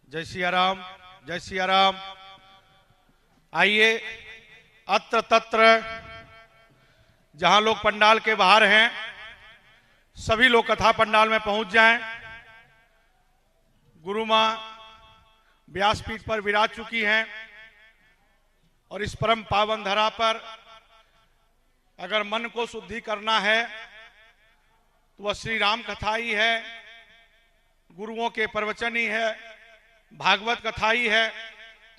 जय सिया राम, जय सिया राम। आइए अत्र तत्र जहां लोग पंडाल के बाहर हैं सभी लोग कथा पंडाल में पहुंच जाएं। गुरु मां व्यासपीठ पर विराज चुकी हैं और इस परम पावन धरा पर अगर मन को शुद्धि करना है तो वह श्री राम कथा ही है, गुरुओं के प्रवचन ही है, भागवत कथा ही है।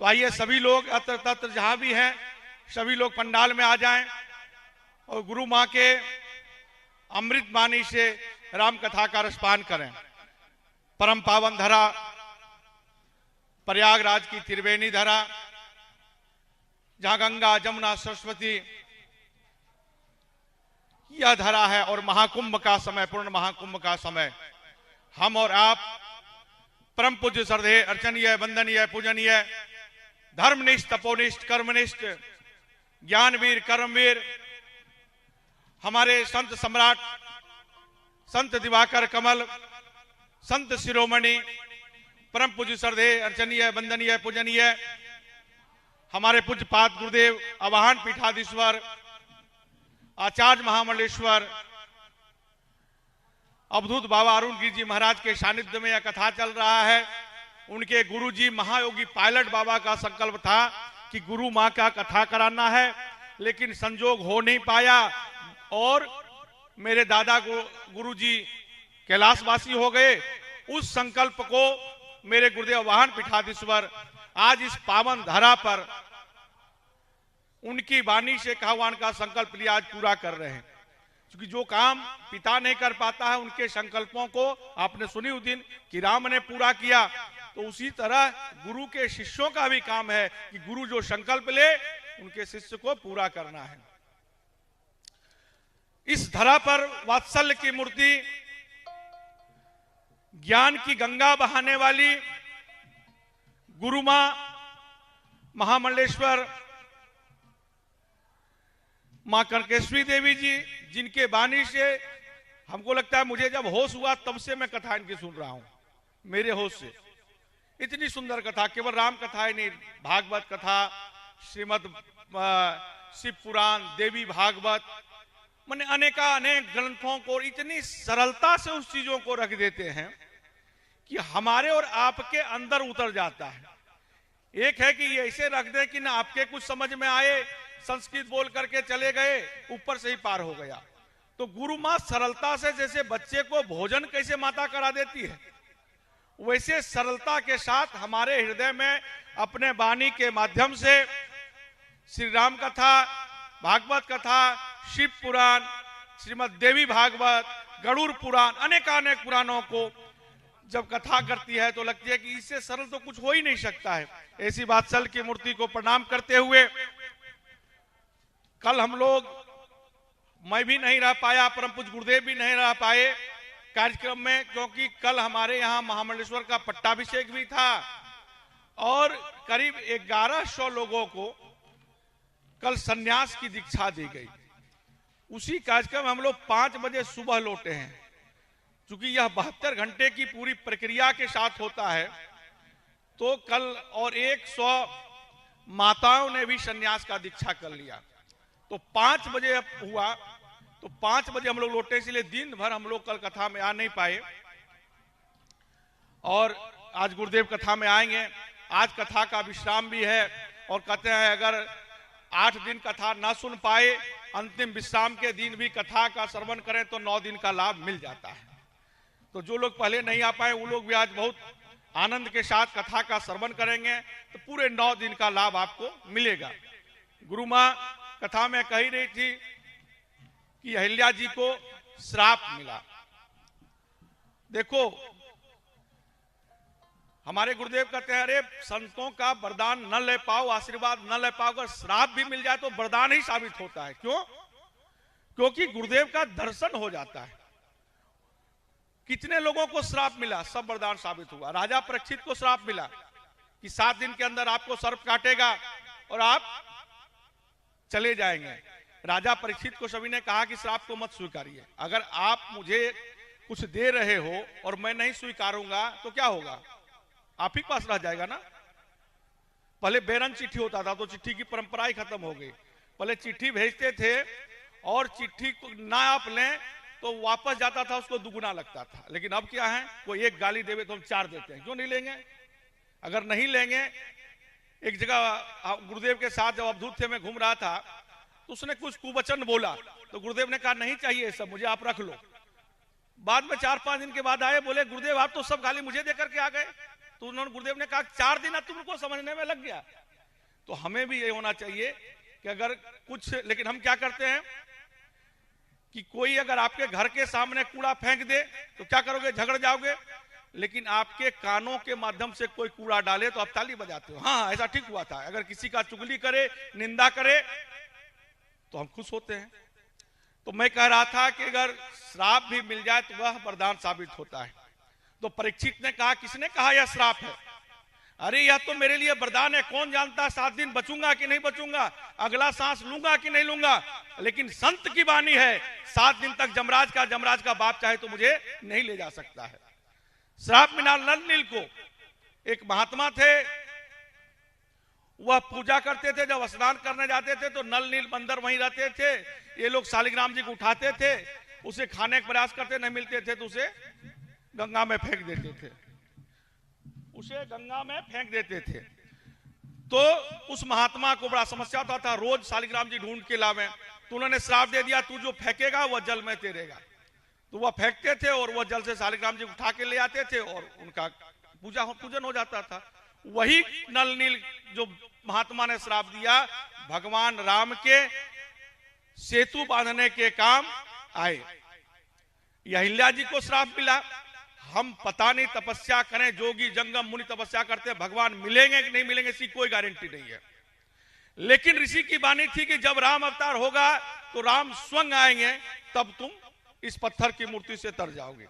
तो आइए सभी लोग अत्र तत्र जहां भी हैं सभी लोग पंडाल में आ जाएं और गुरु मां के अमृत वाणी से राम कथा का रसपान करें। परम पावन धरा प्रयागराज की त्रिवेणी धरा, जहां गंगा जमुना सरस्वती यह धरा है और महाकुंभ का समय, पूर्ण महाकुंभ का समय हम और आप परम पूज्य श्रद्धेय अर्चनीय वंदनीय पूजनीय धर्मनिष्ठ तपोनिष्ठ कर्मनिष्ठ ज्ञानवीर कर्मवीर हमारे संत सम्राट संत दिवाकर कमल संत शिरोमणि परम पूज्य श्रद्धेय अर्चनीय वंदनीय पूजनीय हमारे पूज्य पाद गुरुदेव आवाहन पीठाधीश्वर आचार्य महामंडलेश्वर अवधूत बाबा अरुण गिरी जी महाराज के सानिध्य में यह कथा चल रहा है। उनके गुरु जी महायोगी पायलट बाबा का संकल्प था कि गुरु मां का कथा कराना है, लेकिन संजोग हो नहीं पाया और मेरे दादा गुरु जी कैलाशवासी हो गए। उस संकल्प को मेरे गुरुदेव वाहन पीठाधीश्वर आज इस पावन धरा पर उनकी वाणी से कहा का संकल्प लिया आज पूरा कर रहे हैं। क्योंकि जो काम पिता नहीं कर पाता है उनके संकल्पों को आपने सुनी उस दिन कि राम ने पूरा किया, तो उसी तरह गुरु के शिष्यों का भी काम है कि गुरु जो संकल्प ले उनके शिष्य को पूरा करना है। इस धरा पर वात्सल्य की मूर्ति, ज्ञान की गंगा बहाने वाली गुरु मां महामंडलेश्वर मां करकेश्वरी देवी जी, जिनके वाणी से हमको लगता है मुझे जब होश हुआ तब से मैं कथा इनकी सुन रहा हूं, मेरे होश से। इतनी सुंदर कथा, केवल राम कथा ही नहीं, भागवत कथा, श्रीमद शिव पुराण, देवी भागवत, मैंने अनेक ग्रंथों को इतनी सरलता से उस चीजों को रख देते हैं कि हमारे और आपके अंदर उतर जाता है। एक है कि ये ऐसे रख दे कि ना आपके कुछ समझ में आए, संस्कृत बोल करके चले गए, ऊपर से ही पार हो गया। तो गुरु मां सरलता से, जैसे बच्चे को भोजन कैसे माता करा देती है, वैसे सरलता के साथ हमारे हृदय में अपने वाणी के माध्यम से श्री राम कथा, भागवत कथा, शिव पुराण, श्रीमद देवी भागवत, गरुड़ पुराण, अनेक पुराणों को जब कथा करती है तो लगती है कि इससे सरल तो कुछ हो ही नहीं सकता है। ऐसी वात्सल्य की मूर्ति को प्रणाम करते हुए कल हम लोग, मैं भी नहीं रह पाया, परम पूज्य गुरुदेव भी नहीं रह पाए कार्यक्रम में, क्योंकि कल हमारे यहाँ महामंडलेश्वर का पट्टाभिषेक भी था और करीब 1100 लोगों को कल सन्यास की दीक्षा दी गई। उसी कार्यक्रम हम लोग 5 बजे सुबह लौटे हैं। क्योंकि यह 72 घंटे की पूरी प्रक्रिया के साथ होता है, तो कल और 100 माताओं ने भी सन्यास का दीक्षा कर लिया। तो 5 बजे अब हुआ, तो 5 बजे हम लोग लौटे, इसलिए दिन भर हम लोग कल कथा में आ नहीं पाए और आज गुरुदेव कथा में आएंगे। आज कथा का विश्राम भी है और कहते हैं अगर 8 दिन कथा ना सुन पाए, अंतिम विश्राम के दिन भी कथा का श्रवण करें तो 9 दिन का लाभ मिल जाता है। तो जो लोग पहले नहीं आ पाए वो लोग भी आज बहुत आनंद के साथ कथा का श्रवण करेंगे तो पूरे 9 दिन का लाभ आपको मिलेगा। गुरु मां कथा में कही रही थी कि अहिल्या जी को श्राप मिला। देखो हमारे गुरुदेव कहते हैं अरे संतों का वरदान न ले पाओ, आशीर्वाद न ले पाओ, अगर श्राप भी मिल जाए तो वरदान ही साबित होता है। क्यों? क्योंकि गुरुदेव का दर्शन हो जाता है। कितने लोगों को श्राप मिला, सब वरदान साबित हुआ। राजा परीक्षित को श्राप मिला कि 7 दिन के अंदर आपको सर्प काटेगा और आप चले जाएंगे। राजा परीक्षित को सभी ने कहा कि श्राप को मत स्वीकारिए, अगर आप मुझे कुछ दे रहे हो और मैं नहीं स्वीकारूंगा तो क्या होगा, आप ही के पास रह जाएगा ना। पहले बेरन चिट्ठी होता था तो चिट्ठी की परंपरा ही खत्म हो गई। पहले चिट्ठी भेजते थे और चिट्ठी को ना आप लें तो वापस जाता था, उसको दुगुना लगता था। लेकिन अब क्या है, कोई एक गाली देवे तो हम 4 देते हैं। क्यों नहीं लेंगे? अगर नहीं लेंगे, एक जगह गुरुदेव के साथ जब अवधूत थे मैं घूम रहा था तो उसने कुछ कुवचन बोला तो गुरुदेव ने कहा नहीं चाहिए सब, मुझे आप रख लो। बाद में 4-5 दिन के बाद आए, बोले गुरुदेव आप तो सब गाली मुझे देकर के आ गए। तो उन्होंने गुरुदेव ने कहा 4 दिन तुमको समझने में लग गया। तो हमें भी ये होना चाहिए कि अगर कुछ, लेकिन हम क्या करते हैं कि कोई अगर आपके घर के सामने कूड़ा फेंक दे तो क्या करोगे? झगड़ जाओगे। लेकिन आपके कानों के माध्यम से कोई कूड़ा डाले तो आप ताली बजाते हो, हाँ ऐसा ठीक हुआ था। अगर किसी का चुगली करे, निंदा करे तो हम खुश होते हैं। तो मैं कह रहा था कि अगर श्राप भी मिल जाए तो वह वरदान साबित होता है। तो परीक्षित ने कहा, किसने कहा यह श्राप है? अरे यह तो मेरे लिए वरदान है, कौन जानता 7 दिन बचूंगा कि नहीं बचूंगा, अगला सांस लूंगा कि नहीं लूंगा। लेकिन संत की वाणी है, 7 दिन तक जमराज का बाप चाहे तो मुझे नहीं ले जा सकता है। श्राप मिला नल नील को। एक महात्मा थे, वह पूजा करते थे, जब स्नान करने जाते थे तो नल नील बंदर वहीं रहते थे। ये लोग शालिग्राम जी को उठाते थे, उसे खाने का प्रयास करते, नहीं मिलते थे तो उसे गंगा में फेंक देते थे, उसे गंगा में फेंक देते थे। तो उस महात्मा को बड़ा समस्या होता था, रोज शालिग्राम जी ढूंढ के लावे। तो उन्होंने श्राप दे दिया, तू जो फेंकेगा वह जल में तैरेगा। तो वह फेंकते थे और वह जल से शालिग्राम जी उठा के ले आते थे और उनका पूजन हो जाता था। वही नल नील जो महात्मा ने श्राप दिया, भगवान राम के सेतु बांधने के काम आए। अहिल्या जी को श्राप मिला। हम पता नहीं तपस्या करें, जोगी जंगम मुनि तपस्या करते, भगवान मिलेंगे कि नहीं मिलेंगे इसकी कोई गारंटी नहीं है। लेकिन ऋषि की वाणी थी कि जब राम अवतार होगा तो राम स्वयं आएंगे, तब तुम इस पत्थर की मूर्ति से तर जाओगे।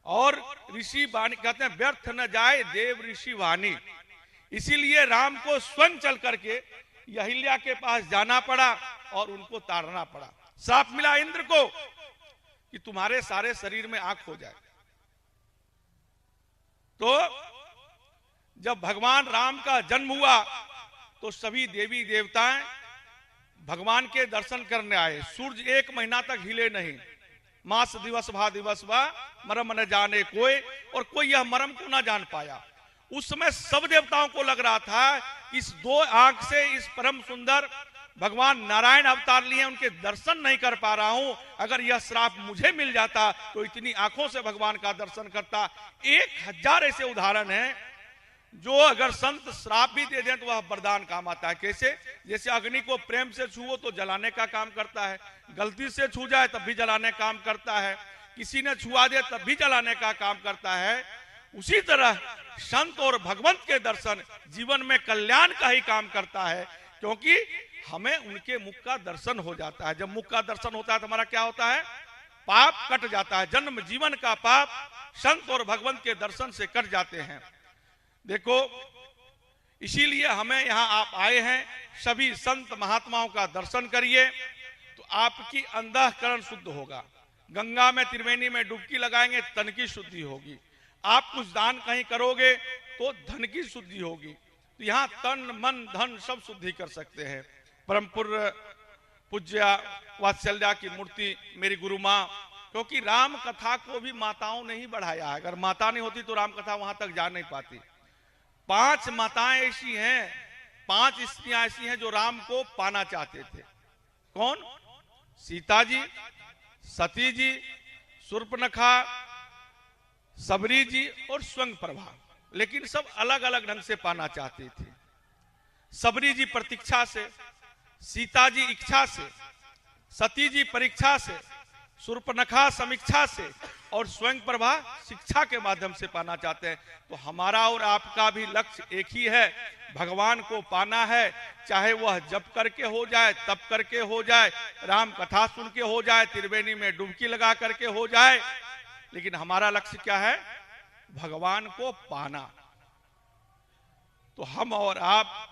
और ऋषि वाणी कहते हैं व्यर्थ न जाए देव ऋषि वाणी। इसीलिए राम को स्वयं चल करके अहिल्या के पास जाना पड़ा और उनको तारना पड़ा। श्राप मिला इंद्र को कि तुम्हारे सारे शरीर में आंख हो जाए। तो जब भगवान राम का जन्म हुआ तो सभी देवी देवताएं भगवान के दर्शन करने आए। सूर्य 1 महीना तक हिले नहीं। मास दिवस भा दिवस बा मरम न जाने कोई, और कोई यह मरम को ना जान पाया। उस समय सब देवताओं को लग रहा था इस 2 आंख से इस परम सुंदर भगवान नारायण अवतार लिए, उनके दर्शन नहीं कर पा रहा हूं। अगर यह श्राप मुझे मिल जाता तो इतनी आंखों से भगवान का दर्शन करता। 1000 ऐसे उदाहरण हैं जो अगर संत श्राप भी दे दें तो वह वरदान काम आता है। कैसे? जैसे अग्नि को प्रेम से छुओ तो जलाने का काम करता है, गलती से छू जाए तब भी जलाने का काम करता है, किसी ने छुआ दे तब भी जलाने का काम करता है। उसी तरह संत और भगवंत के दर्शन जीवन में कल्याण का ही काम करता है, क्योंकि हमें उनके मुख का दर्शन हो जाता है। जब मुख का दर्शन होता है तो हमारा क्या होता है? पाप कट जाता है। जन्म जीवन का पाप संत और भगवंत के दर्शन से कट जाते हैं। देखो, इसीलिए हमें यहां आप आए हैं, सभी संत महात्माओं का दर्शन करिए तो आपकी अंतःकरण शुद्ध होगा। गंगा में त्रिवेणी में डुबकी लगाएंगे, तन की शुद्धि होगी। आप कुछ दान कहीं करोगे तो धन की शुद्धि होगी। तो यहाँ तन मन धन सब शुद्धि कर सकते हैं। परम पूज्य वात्सल्या की मूर्ति मेरी गुरु माँ, क्योंकि राम कथा को भी माताओं ने ही बढ़ाया है। अगर माता नहीं होती तो राम कथा वहां तक जा नहीं पाती। 5 माताएं ऐसी हैं, 5 स्त्रियां ऐसी हैं जो राम को पाना चाहते थे। कौन? सीता जी, सती जी, शूर्पणखा, सबरी जी और स्वयं प्रभा। लेकिन सब अलग अलग ढंग से पाना चाहती थी। सबरी जी प्रतीक्षा से, सीता जी इच्छा से, सती जी परीक्षा से, शूर्पणखा समीक्षा से और स्वयं प्रभा शिक्षा के माध्यम से पाना चाहते हैं। तो हमारा और आपका भी लक्ष्य एक ही है, भगवान को पाना है। चाहे वह जप करके हो जाए, तप करके हो जाए, राम कथा सुन के हो जाए, त्रिवेणी में डुबकी लगा करके हो जाए, लेकिन हमारा लक्ष्य क्या है? भगवान को पाना। तो हम और आप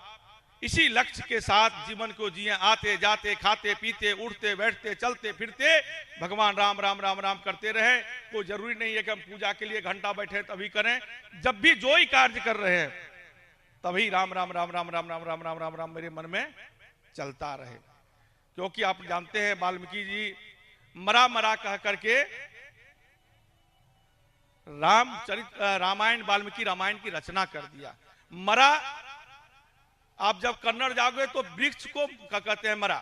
इसी लक्ष्य के साथ जीवन को जिए, आते जाते खाते पीते उठते बैठते चलते फिरते भगवान राम राम राम राम करते रहे। कोई जरूरी नहीं है कि हम पूजा के लिए घंटा बैठे तभी करें, जब भी जो ही कार्य कर रहे हैं तभी राम राम राम राम राम राम राम राम राम राम मेरे मन में चलता रहे। क्योंकि आप जानते हैं वाल्मीकि जी मरा मरा कह करके रामायण वाल्मीकि रामायण की रचना कर दिया। मरा, आप जब कन्नड़ जाओगे तो वृक्ष को कहते हैं मरा,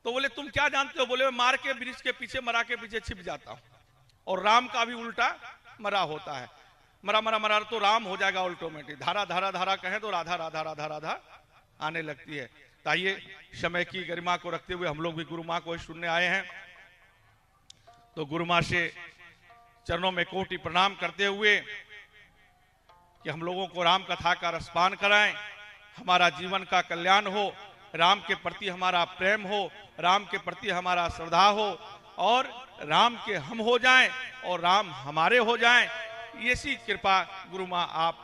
तो बोले तुम क्या जानते हो, बोले मार के वृक्ष के पीछे मरा के पीछे छिप जाता हूं। और राम का भी उल्टा मरा होता है, मरा मरा मरा तो राम हो जाएगा ऑटोमेटिक। धारा धारा धारा कहें तो राधा राधा राधा राधा आने लगती है। तो आइए समय की गरिमा को रखते हुए हम लोग भी गुरु माँ को सुनने आए हैं, तो गुरु माँ से चरणों में कोटि प्रणाम करते हुए कि हम लोगों को राम कथा का रसपान कराएं, हमारा जीवन का कल्याण हो, राम के प्रति हमारा प्रेम हो, राम के प्रति हमारा श्रद्धा हो और राम के हम हो जाएं और राम हमारे हो जाएं। ऐसी कृपा गुरु माँ आप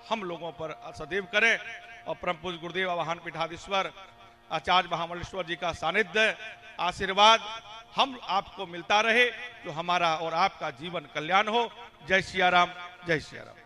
हम लोगों पर सदैव करें। और परम पूज्य गुरुदेव आवाहन पीठाधीश्वर आचार्य महामंडलेश्वर जी का सानिध्य आशीर्वाद हम आपको मिलता रहे, जो हमारा और आपका जीवन कल्याण हो। जय सिया राम, जय सिया राम।